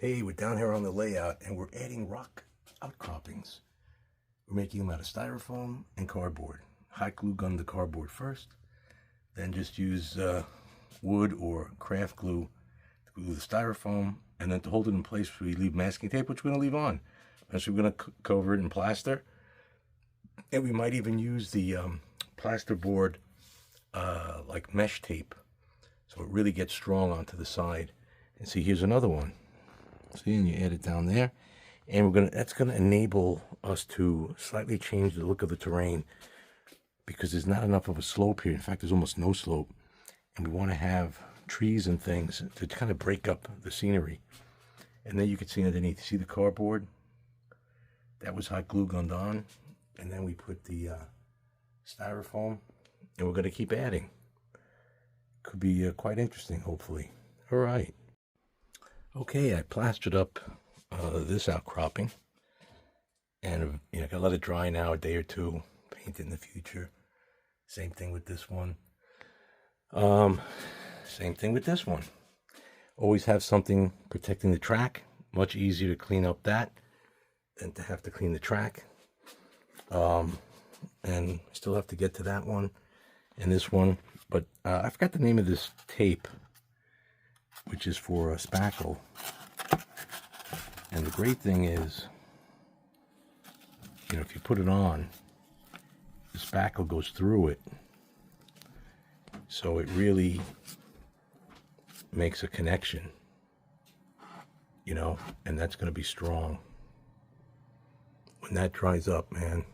Hey, we're down here on the layout and we're adding rock outcroppings. We're making them out of styrofoam and cardboard. Hot glue gun the cardboard first, then just use wood or craft glue to glue the styrofoam, and then to hold it in place we leave masking tape, which we're going to leave on. Eventually we're going to cover it in plaster, and we might even use the plaster board like mesh tape so it really gets strong onto the side. And see, here's another one. See, and you add it down there, and that's gonna enable us to slightly change the look of the terrain, because there's not enough of a slope here. In fact, there's almost no slope, and we want to have trees and things to kind of break up the scenery. And then you can see underneath, see the cardboard that was hot glue gunned on, and then we put the styrofoam, and we're going to keep adding. Could be quite interesting, hopefully. All right. Okay, I plastered up this outcropping, and I gotta let it dry now, a day or two, paint it in the future. Same thing with this one. Same thing with this one. Always have something protecting the track. Much easier to clean up that than to have to clean the track. And still have to get to that one and this one, but I forgot the name of this tape, which is for a spackle. And the great thing is, if you put it on, the spackle goes through it, so it really makes a connection, and that's going to be strong when that dries up, man.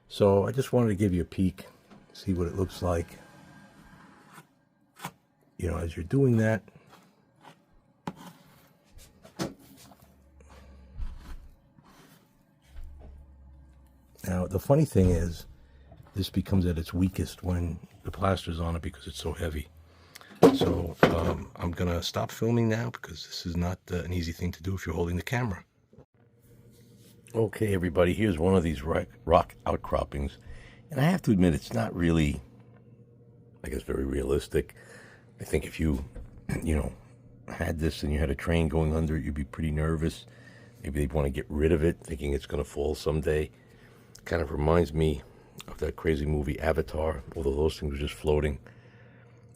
So I just wanted to give you a peek, see what it looks like, as you're doing that. Now, the funny thing is, this becomes at its weakest when the plaster's on it because it's so heavy. So I'm going to stop filming now, because this is not an easy thing to do if you're holding the camera. Okay, everybody, here's one of these rock outcroppings. And I have to admit, it's not really, I guess, very realistic. I think if you, had this and you had a train going under it, you'd be pretty nervous. Maybe they'd want to get rid of it, thinking it's going to fall someday. Kind of reminds me of that crazy movie Avatar, although those things were just floating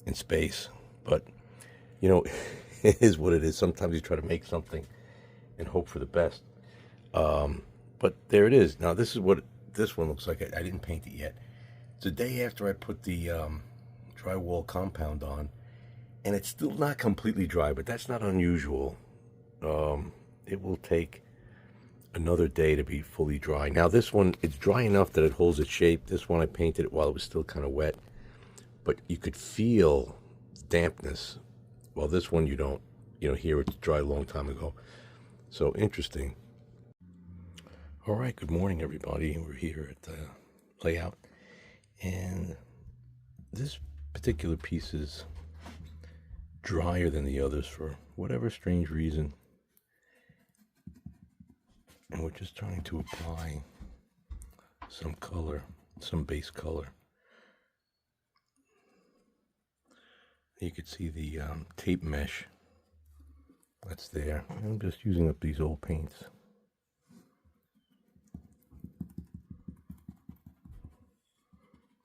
in space. But, it is what it is. Sometimes you try to make something and hope for the best. But there it is. Now, this is what this one looks like. I didn't paint it yet. It's a day after I put the drywall compound on, and it's still not completely dry, but that's not unusual. It will take another day to be fully dry. Now, this one, it's dry enough that it holds its shape. This one, I painted it while it was still kind of wet, but you could feel dampness. While this one, you don't. Here it's dry a long time ago. So interesting. All right, good morning, everybody. We're here at the layout, and this particular piece is drier than the others for whatever strange reason, and we're just trying to apply some color, some base color. You can see the tape mesh that's there. I'm just using up these old paints.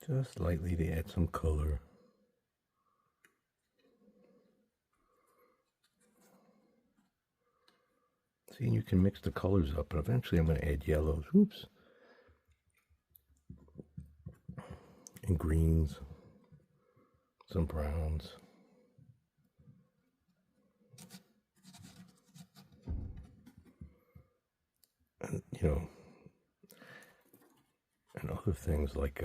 Just lightly to add some color. See, and you can mix the colors up, and eventually I'm going to add yellows. Oops. And greens. Some browns. And, and other things like,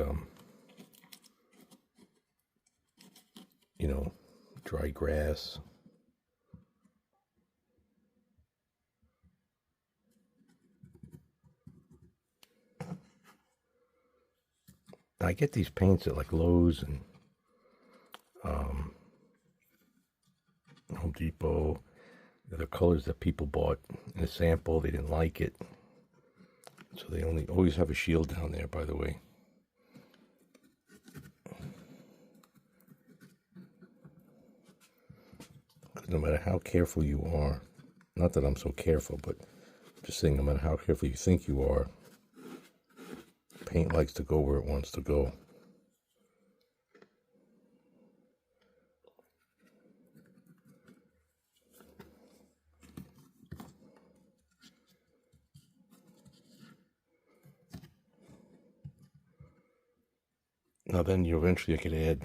dry grass. I get these paints at like Lowe's and Home Depot. They're colors that people bought in a sample. They didn't like it, so they always have a shield down there, by the way. No matter how careful you are, not that I'm so careful, but just saying, no matter how careful you think you are, paint likes to go where it wants to go. Now then you eventually could add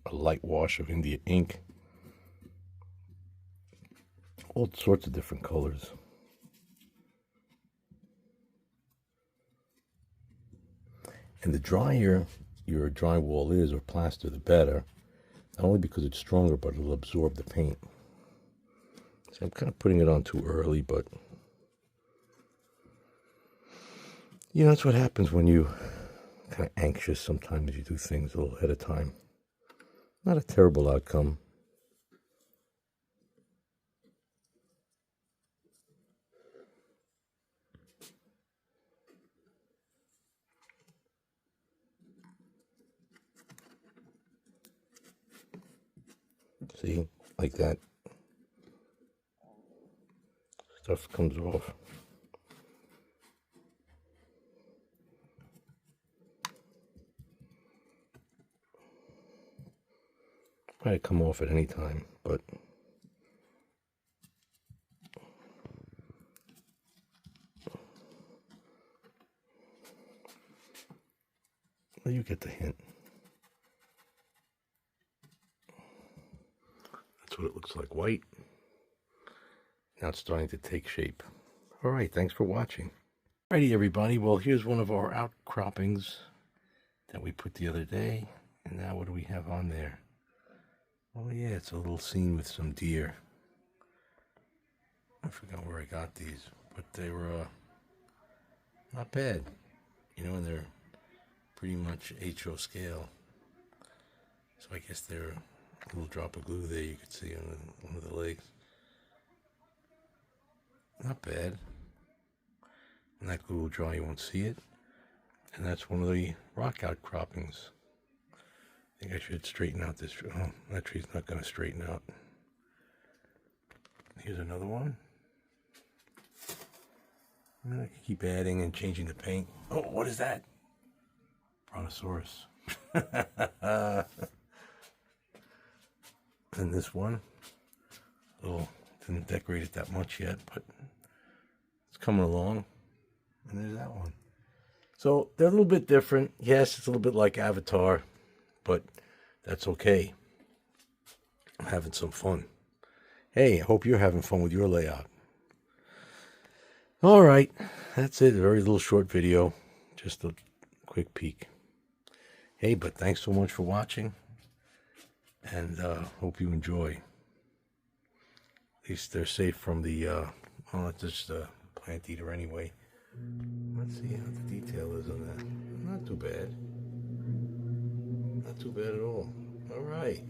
a light wash of India ink. All sorts of different colors. And the drier your drywall is, or plaster, the better. Not only because it's stronger, but it'll absorb the paint. So I'm kind of putting it on too early, but you know, that's what happens when you kind of anxious. Sometimes you do things a little ahead of time. Not a terrible outcome. See, like that. Stuff comes off. Might come off at any time, but well, you get the hint. That's what it looks like, white. Now it's starting to take shape. All right, thanks for watching. Alrighty, everybody. Well, here's one of our outcroppings that we put the other day. And now what do we have on there? Oh yeah, it's a little scene with some deer. I forgot where I got these, but they were not bad. You know, and they're pretty much HO scale. So I guess they're a little drop of glue there you could see on one of the legs. Not bad. When that glue will dry, you won't see it. And that's one of the rock outcroppings. I think I should straighten out this. Oh, that tree's not going to straighten out. Here's another one. I can keep adding and changing the paint. Oh, what is that? Brontosaurus. And this one. Oh, didn't decorate it that much yet, but it's coming along. And there's that one. So they're a little bit different. Yes, it's a little bit like Avatar, but that's okay. I'm having some fun. Hey, I hope you're having fun with your layout. All right, that's it. A very little short video. Just a quick peek. Hey, but thanks so much for watching. And hope you enjoy. At least they're safe from the, well, it's just a plant eater anyway. Let's see how the detail is on that. Not too bad. Not too bad at all. All right.